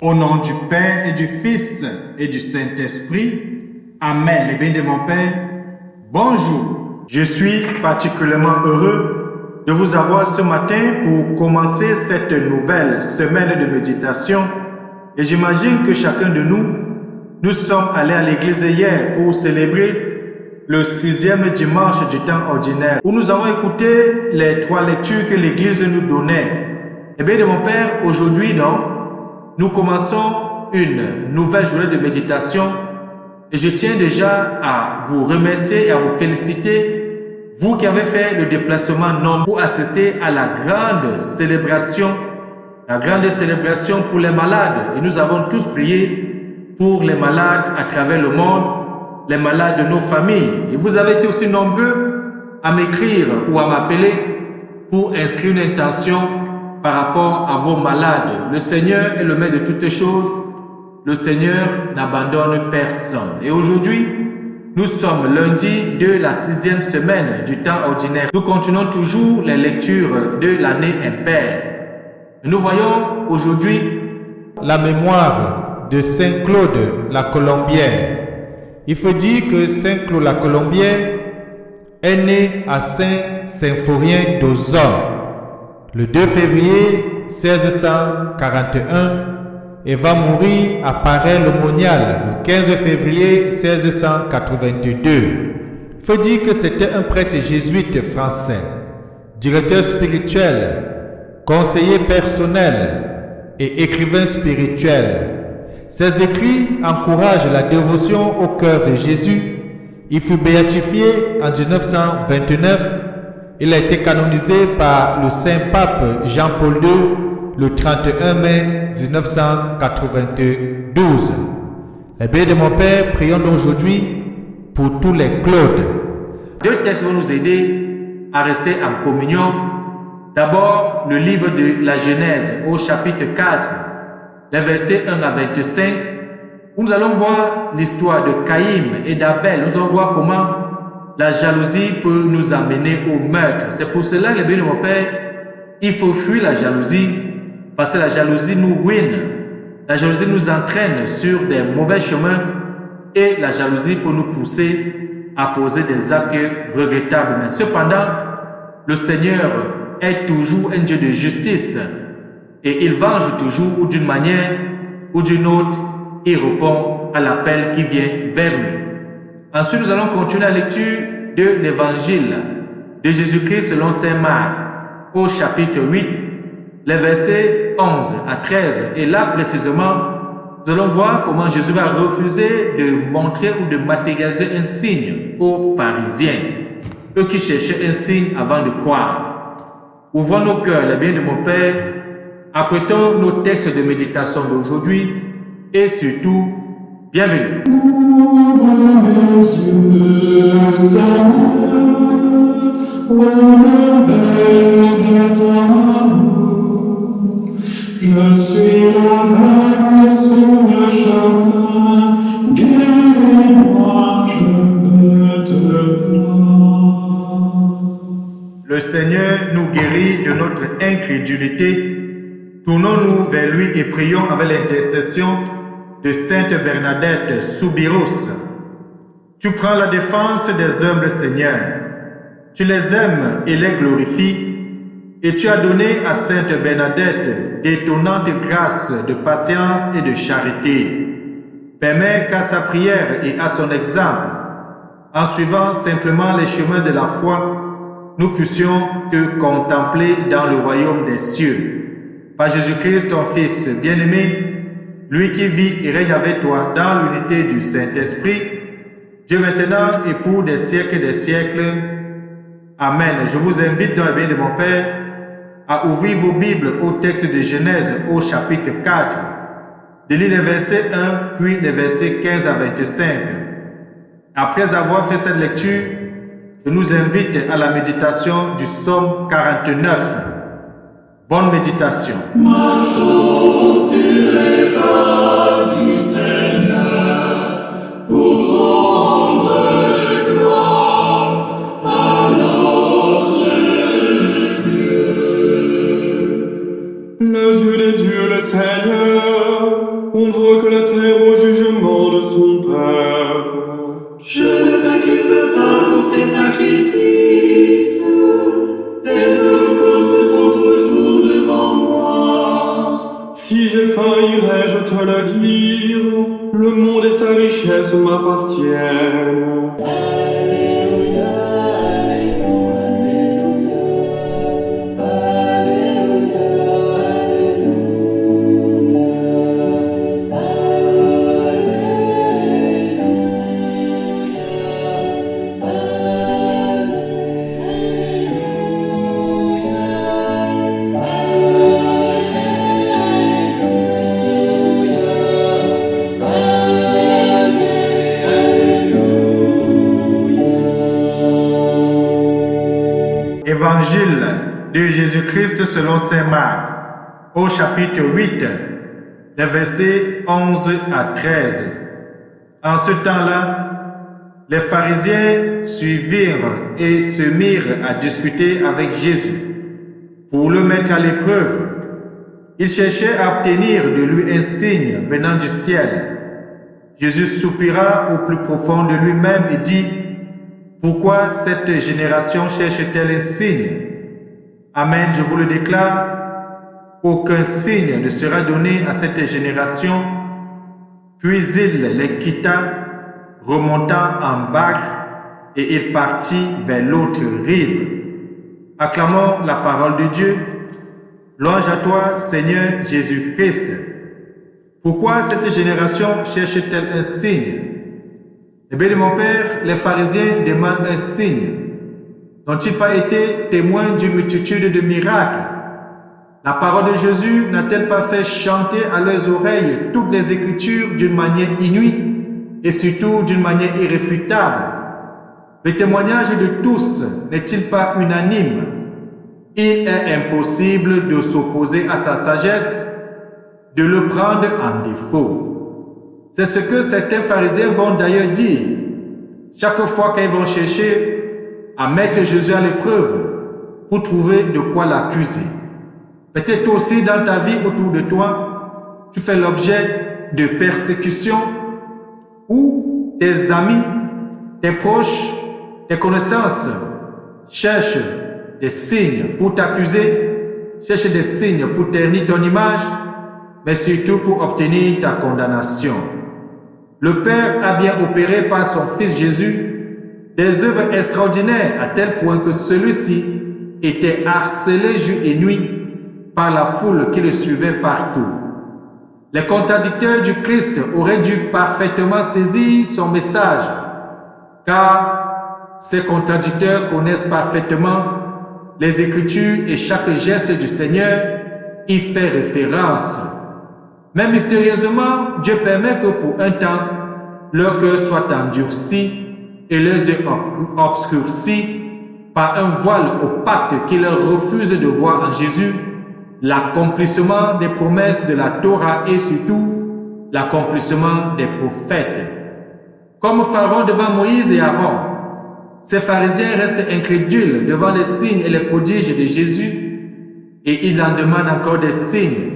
Au nom du Père et du Fils et du Saint-Esprit, Amen. Les bénis de mon Père, bonjour. Je suis particulièrement heureux de vous avoir ce matin pour commencer cette nouvelle semaine de méditation. Et j'imagine que chacun de nous sommes allés à l'église hier pour célébrer le 6e dimanche du temps ordinaire, où nous avons écouté les 3 lectures que l'église nous donnait. Eh bien, de mon Père, aujourd'hui, nous commençons une nouvelle journée de méditation et je tiens déjà à vous remercier et à vous féliciter, vous qui avez fait le déplacement nombreux pour assister à la grande célébration pour les malades. Et nous avons tous prié pour les malades à travers le monde, les malades de nos familles. Et vous avez été aussi nombreux à m'écrire ou à m'appeler pour inscrire une intention par rapport à vos malades. Le Seigneur est le maître de toutes choses. Le Seigneur n'abandonne personne. Et aujourd'hui, nous sommes lundi de la 6e semaine du temps ordinaire. Nous continuons toujours les lectures de l'année impaire. Nous voyons aujourd'hui la mémoire de Saint Claude la Colombière. Il faut dire que Saint Claude la Colombière est né à Saint-Symphorien d'Auzon le 2 février 1641 et va mourir à Paray-le-Monial le 15 février 1682. Il faut dire que c'était un prêtre jésuite français, directeur spirituel, conseiller personnel et écrivain spirituel. Ses écrits encouragent la dévotion au cœur de Jésus. Il fut béatifié en 1929. Il a été canonisé par le Saint-Pape Jean-Paul II le 31 mai 1992. Les bénis de mon Père, prions aujourd'hui pour tous les Claudes. 2 textes vont nous aider à rester en communion. D'abord, le livre de la Genèse au chapitre 4, les versets 1 à 25, où nous allons voir l'histoire de Caïn et d'Abel. Nous allons voir comment la jalousie peut nous amener au meurtre. C'est pour cela, les bénis de mon Père, il faut fuir la jalousie, parce que la jalousie nous ruine. La jalousie nous entraîne sur des mauvais chemins et la jalousie peut nous pousser à poser des actes regrettables. Mais cependant, le Seigneur est toujours un Dieu de justice et il venge toujours, ou d'une manière ou d'une autre, il répond à l'appel qui vient vers lui. Ensuite, nous allons continuer la lecture de l'évangile de Jésus-Christ selon saint Marc au chapitre 8, les versets 11 à 13. Et là, précisément, nous allons voir comment Jésus va refuser de montrer ou de matérialiser un signe aux pharisiens, eux qui cherchaient un signe avant de croire. Ouvrons nos cœurs, les biens de mon Père, apprêtons nos textes de méditation d'aujourd'hui et surtout, bienvenue. Je suis la mer sur le chemin, guéris-moi, je veux te voir. Le Seigneur nous guérit de notre incrédulité. Tournons-nous vers lui et prions avec l'intercession de Sainte Bernadette Soubirous. Tu prends la défense des humbles, Seigneur. Tu les aimes et les glorifies. Et tu as donné à Sainte Bernadette d'étonnantes grâces de patience et de charité. Permets qu'à sa prière et à son exemple, en suivant simplement les chemins de la foi, nous puissions te contempler dans le royaume des cieux. Par Jésus-Christ, ton Fils bien-aimé, lui qui vit et règne avec toi dans l'unité du Saint-Esprit, Dieu maintenant et pour des siècles et des siècles. Amen. Je vous invite dans le bien de mon Père à ouvrir vos Bibles au texte de Genèse au chapitre 4, de lire les versets 1 puis les versets 15 à 25. Après avoir fait cette lecture, je nous invite à la méditation du psaume 49. Bonne méditation. Marchons sur les pas du Seigneur pour rendre gloire à notre Dieu. Le Dieu des dieux, le Seigneur, te le dire, le monde et sa richesse m'appartiennent. Évangile de Jésus-Christ selon saint Marc, au chapitre 8, les versets 11 à 13. En ce temps-là, les pharisiens suivirent et se mirent à discuter avec Jésus pour le mettre à l'épreuve. Ils cherchaient à obtenir de lui un signe venant du ciel. Jésus soupira au plus profond de lui-même et dit: pourquoi cette génération cherche-t-elle un signe? Amen, je vous le déclare, aucun signe ne sera donné à cette génération. Puis il les quitta, remontant en barque, et il partit vers l'autre rive. Acclamons la parole de Dieu. Louange à toi, Seigneur Jésus-Christ. Pourquoi cette génération cherche-t-elle un signe? Eh bien, mon Père, les pharisiens demandent un signe. N'ont-ils pas été témoins d'une multitude de miracles? La parole de Jésus n'a-t-elle pas fait chanter à leurs oreilles toutes les Écritures d'une manière inouïe et surtout d'une manière irréfutable? Le témoignage de tous n'est-il pas unanime? Il est impossible de s'opposer à sa sagesse, de le prendre en défaut. C'est ce que certains pharisiens vont d'ailleurs dire chaque fois qu'ils vont chercher à mettre Jésus à l'épreuve pour trouver de quoi l'accuser. Peut-être toi aussi dans ta vie autour de toi, tu fais l'objet de persécutions où tes amis, tes proches, tes connaissances cherchent des signes pour t'accuser, cherchent des signes pour ternir ton image, mais surtout pour obtenir ta condamnation. Le Père a bien opéré par son Fils Jésus des œuvres extraordinaires à tel point que celui-ci était harcelé jour et nuit par la foule qui le suivait partout. Les contradicteurs du Christ auraient dû parfaitement saisir son message, car ces contradicteurs connaissent parfaitement les Écritures et chaque geste du Seigneur y fait référence. Mais mystérieusement, Dieu permet que pour un temps, leur cœur soit endurci et leurs yeux obscurcis par un voile opaque qui leur refuse de voir en Jésus l'accomplissement des promesses de la Torah et surtout l'accomplissement des prophètes. Comme Pharaon devant Moïse et Aaron, ces pharisiens restent incrédules devant les signes et les prodiges de Jésus et ils en demandent encore des signes.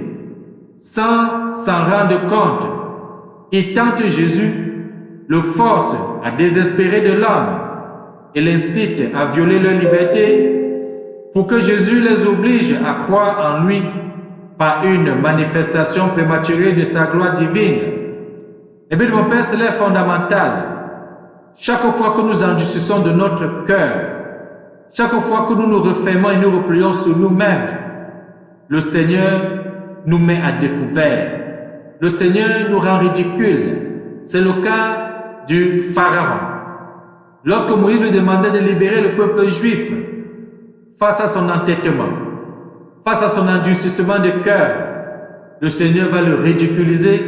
Sans s'en rendre compte, ils tentent Jésus, le forcent à désespérer de l'homme et l'incitent à violer leur liberté pour que Jésus les oblige à croire en lui par une manifestation prématurée de sa gloire divine. Eh bien, mon Père, cela est fondamental. Chaque fois que nous endurcissons de notre cœur, chaque fois que nous nous refermons et nous replions sur nous-mêmes, le Seigneur nous met à découvert. Le Seigneur nous rend ridicule. C'est le cas du Pharaon. Lorsque Moïse lui demandait de libérer le peuple juif face à son entêtement, face à son endurcissement de cœur, le Seigneur va le ridiculiser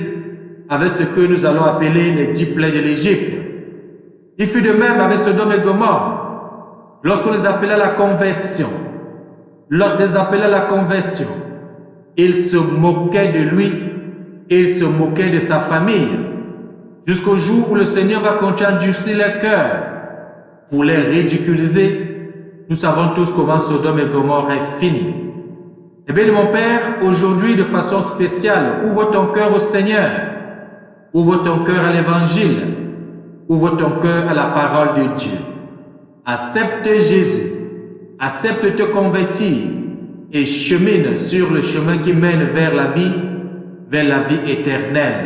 avec ce que nous allons appeler les 10 plaies de l'Égypte. Il fut de même avec Sodome et Gomorrhe. Lorsqu'on les appelait à la conversion, Lot les appelait à la conversion, il se moquait de lui, il se moquait de sa famille, jusqu'au jour où le Seigneur va continuer à endurcir leur cœur pour les ridiculiser. Nous savons tous comment Sodome et Gomorrhe est fini. Eh bien, mon Père, aujourd'hui, de façon spéciale, ouvre ton cœur au Seigneur, ouvre ton cœur à l'Évangile, ouvre ton cœur à la parole de Dieu. Accepte Jésus, accepte de te convertir et chemine sur le chemin qui mène vers la vie, vers la vie éternelle.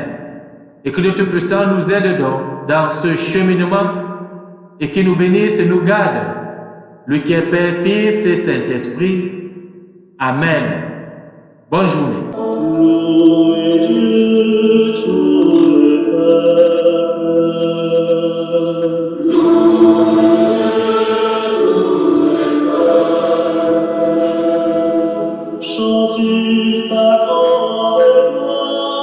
Et que Dieu Tout-Puissant nous aide donc dans ce cheminement et qu'il nous bénisse et nous garde. Lui qui est Père, Fils et Saint-Esprit. Amen. Bonne journée. Louez Dieu, tout le peuple. Chantez sa grande gloire.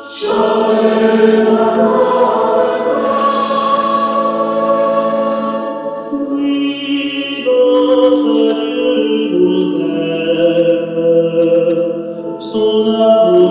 Chantez sa grande gloire. Oui, notre Dieu nous aime. Son amour